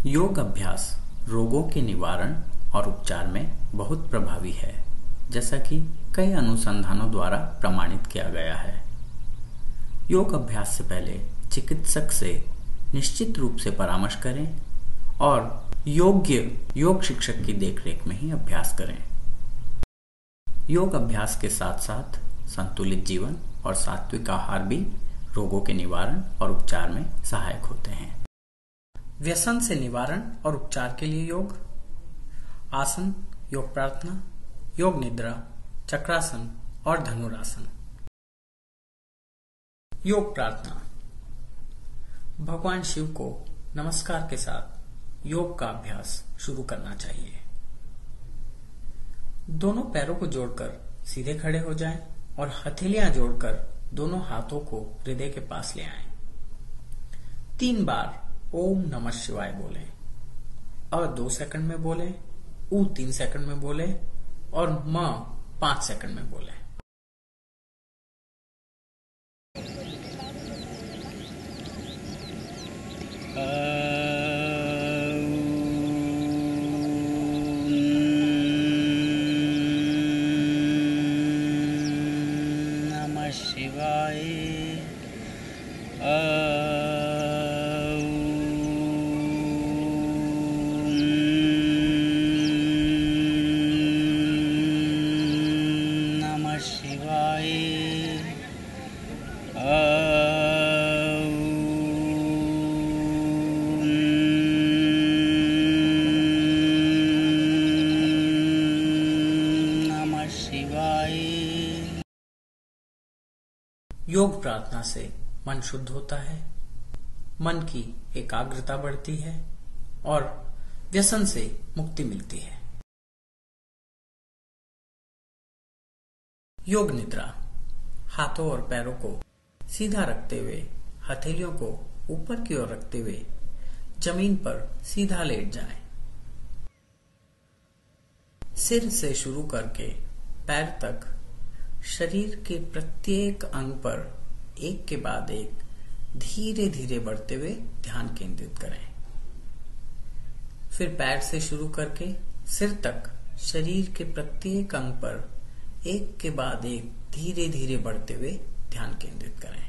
योग अभ्यास रोगों के निवारण और उपचार में बहुत प्रभावी है, जैसा कि कई अनुसंधानों द्वारा प्रमाणित किया गया है। योग अभ्यास से पहले चिकित्सक से निश्चित रूप से परामर्श करें और योग्य योग शिक्षक की देखरेख में ही अभ्यास करें। योग अभ्यास के साथ साथ संतुलित जीवन और सात्विक आहार भी रोगों के निवारण और उपचार में सहायक होते हैं। व्यसन से निवारण और उपचार के लिए योग आसन, योग प्रार्थना, योग निद्रा, चक्रासन और धनुरासन। योग प्रार्थना। भगवान शिव को नमस्कार के साथ योग का अभ्यास शुरू करना चाहिए। दोनों पैरों को जोड़कर सीधे खड़े हो जाएं और हथेलियां जोड़कर दोनों हाथों को हृदय के पास ले आएं। 3 बार ओम नमः शिवाय बोलें। अ 2 सेकंड में बोलें, उ 3 सेकंड में बोलें और म 5 सेकंड में बोलें। नमः शिवाय। नमः शिवाय। नमः शिवाय। योग प्रार्थना से मन शुद्ध होता है, मन की एकाग्रता बढ़ती है और व्यसन से मुक्ति मिलती है। योग निद्रा। हाथों और पैरों को सीधा रखते हुए हथेलियों को ऊपर की ओर रखते हुए जमीन पर सीधा लेट जाएं। सिर से शुरू करके पैर तक शरीर के प्रत्येक अंग पर एक के बाद एक धीरे धीरे बढ़ते हुए ध्यान केंद्रित करें। फिर पैर से शुरू करके सिर तक शरीर के प्रत्येक अंग पर एक के बाद एक धीरे धीरे बढ़ते हुए ध्यान केंद्रित करें।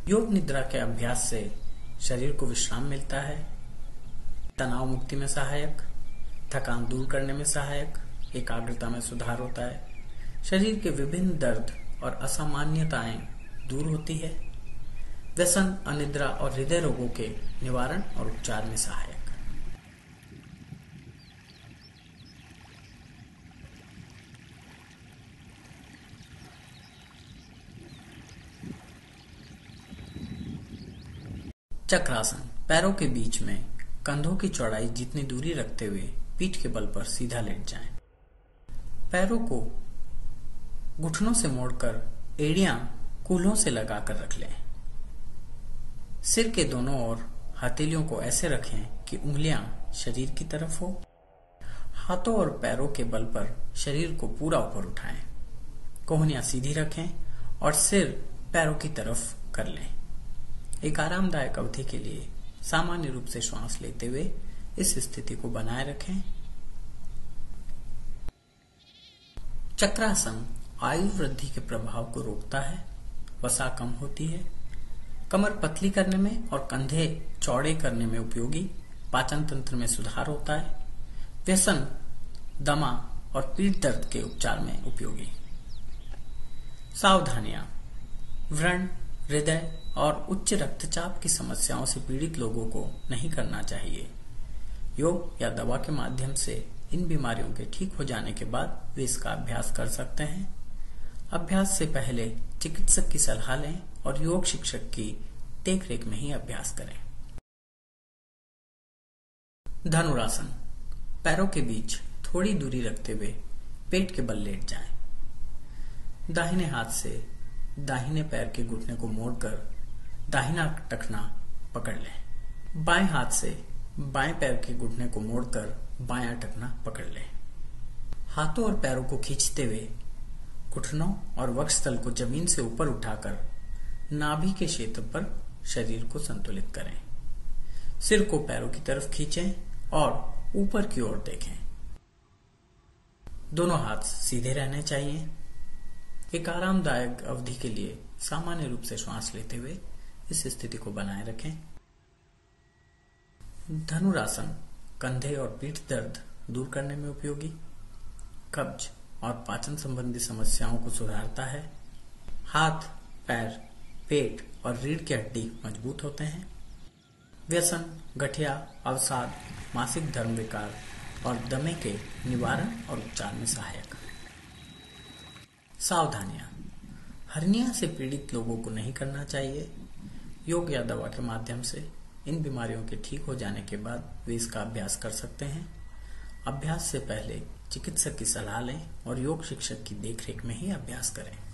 योग निद्रा के अभ्यास से शरीर को विश्राम मिलता है, तनाव मुक्ति में सहायक, थकान दूर करने में सहायक, एकाग्रता में सुधार होता है, शरीर के विभिन्न दर्द और असामान्यताएं दूर होती है, व्यसन, अनिद्रा और हृदय रोगों के निवारण और उपचार में सहायक। चक्रासन। पैरों के बीच में कंधों की चौड़ाई जितनी दूरी रखते हुए पीठ के बल पर सीधा लेट जाएं। पैरों को घुटनों से मोड़कर एड़ियां कूल्हों से लगाकर रख लें। सिर के दोनों ओर हथेलियों को ऐसे रखें कि उंगलियां शरीर की तरफ हो। हाथों और पैरों के बल पर शरीर को पूरा ऊपर उठाएं। कोहनियां सीधी रखें और सिर पैरों की तरफ कर लें। एक आरामदायक अवधि के लिए सामान्य रूप से श्वास लेते हुए इस स्थिति को बनाए रखें। चक्रासन आयु वृद्धि के प्रभाव को रोकता है, वसा कम होती है, कमर पतली करने में और कंधे चौड़े करने में उपयोगी, पाचन तंत्र में सुधार होता है, व्यसन, दमा और पीठ दर्द के उपचार में उपयोगी। सावधानियां। व्रण, हृदय और उच्च रक्तचाप की समस्याओं से पीड़ित लोगों को नहीं करना चाहिए। योग या दवा के माध्यम से इन बीमारियों के ठीक हो जाने के बाद वे इसका अभ्यास कर सकते हैं। अभ्यास से पहले चिकित्सक की सलाह लें और योग शिक्षक की देखरेख में ही अभ्यास करें। धनुरासन। पैरों के बीच थोड़ी दूरी रखते हुए पेट के बल लेट जाएं। दाहिने हाथ से दाहिने पैर के घुटने को मोड़कर दाहिना टखना पकड़ लें। बाएं हाथ से बाएं पैर के घुटने को मोड़कर बायां टखना पकड़ लें। हाथों और पैरों को खींचते हुए घुटनों और वक्षस्थल को जमीन से ऊपर उठाकर नाभि के क्षेत्र पर शरीर को संतुलित करें। सिर को पैरों की तरफ खींचें और ऊपर की ओर देखें। दोनों हाथ सीधे रहने चाहिए। एक आरामदायक अवधि के लिए सामान्य रूप से श्वास लेते हुए इस स्थिति को बनाए रखें। धनुरासन कंधे और पीठ दर्द दूर करने में उपयोगी, कब्ज और पाचन संबंधी समस्याओं को सुधारता है। हाथ, पैर, पेट और रीढ़ की हड्डी मजबूत होते हैं। व्यसन, गठिया, अवसाद, मासिक धर्म विकार और दमे के निवारण और उपचार में सहायक। सावधानियां: हर्निया से पीड़ित लोगों को नहीं करना चाहिए। योग या दवा के माध्यम से इन बीमारियों के ठीक हो जाने के बाद वे इसका अभ्यास कर सकते हैं। अभ्यास से पहले चिकित्सक की सलाह लें और योग शिक्षक की देखरेख में ही अभ्यास करें।